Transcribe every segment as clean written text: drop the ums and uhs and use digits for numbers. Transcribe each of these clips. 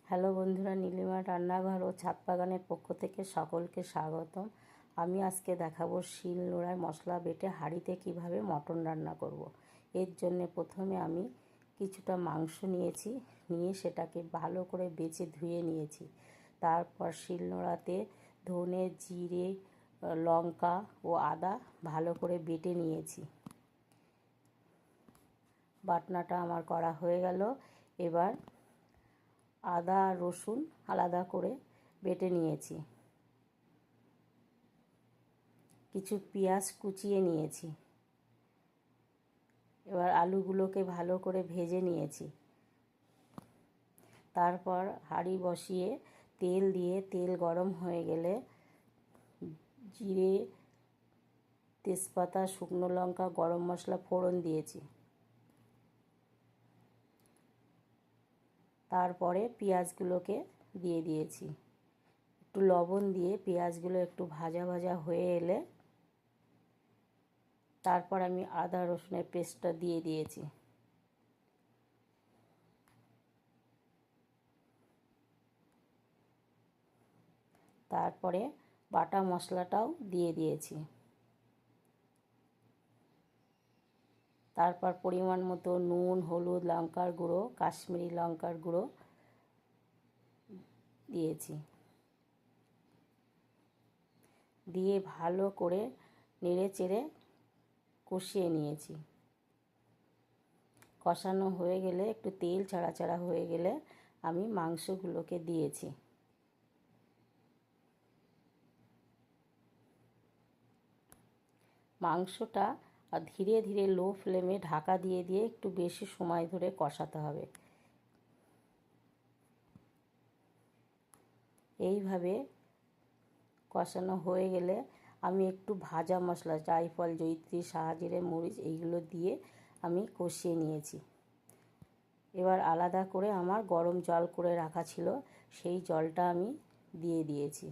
Hello বন্ধুরা, নীলিমা রান্নাঘর ও ছাদ বাগানের পক্ষ থেকে সকলকে স্বাগতম। আমি আজকে দেখাবো শিল নোড়ায় মশলা বেটে হাঁড়িতে কিভাবে মটন রান্না করব। এর জন্য প্রথমে আমি কিছুটা মাংস নিয়েছি, নিয়ে সেটাকে ভালো করে বেছে ধুয়ে নিয়েছি। তারপর শিল নোড়াতে ধনে, জিরে, লঙ্কা ও আদা ভালো করে বেটে নিয়েছি। বাটনাটা আমার করা হয়ে গেল। এবার আদা আর রসুন আলাদা করে বেটে নিয়েছি। কিছু পেঁয়াজ কুচিয়ে নিয়েছি। এবার আলুগুলোকে ভালো করে ভেজে নিয়েছি। তারপর হাঁড়ি বসিয়ে তেল দিয়ে তেল গরম হয়ে গেলে জিরে, তেজপাতা, শুকনো লঙ্কা, গরম মশলা ফোড়ন দিয়েছি। তারপরে পেঁয়াজগুলোকে দিয়ে দিয়েছি। একটু লবণ দিয়ে পেঁয়াজগুলো একটু ভাজা ভাজা হয়ে এলে তারপর আমি আদা রসুনের পেস্টটা দিয়ে দিয়েছি। তারপরে বাটা মশলাটাও দিয়ে দিয়েছি। তারপর পরিমাণ মতো নুন, হলুদ, লঙ্কার গুঁড়ো, কাশ্মীরি লঙ্কার গুঁড়ো দিয়েছি। দিয়ে ভালো করে নেড়ে চেড়ে কষিয়ে নিয়েছি। কষানো হয়ে গেলে একটু তেল ছাড়া ছাড়া হয়ে গেলে আমি মাংসগুলোকে দিয়েছি। মাংসটা ধীরে ধীরে লো ফ্লেমে ঢাকা দিয়ে দিয়ে একটু বেশি সময় ধরে কষাতে হবে। এইভাবে কষানো হয়ে গেলে আমি একটু ভাজা মশলা জায়ফল, জয়িত্রী, শাহজিরে, মরিচ এইগুলো দিয়ে আমি কষিয়ে নিয়েছি। এবার আলাদা করে আমার গরম জল করে রাখা ছিল, সেই জলটা আমি দিয়ে দিয়েছি।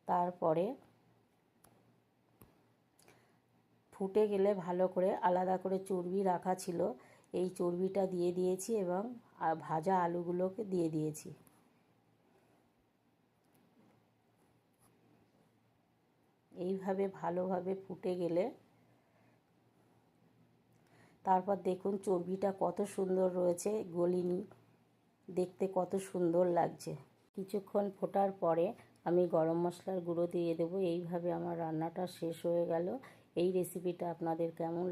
তারপরে ফুটে গেলে ভালো করে আলাদা করে চর্বি রাখা ছিল, এই চর্বিটা দিয়ে দিয়েছি এবং ভাজা আলুগুলোকে দিয়ে দিয়েছি। এইভাবে ভালোভাবে ফুটে গেলে তারপর দেখুন চর্বিটা কত সুন্দর রয়েছে, গলিনি, দেখতে কত সুন্দর লাগছে। কিছুক্ষণ ফোটার পরে আমি গরম মশলার গুঁড়ো দিয়ে দেবো। এইভাবে আমার রান্নাটা শেষ হয়ে গেল। এই রেসিপিটা আপনাদের কেমন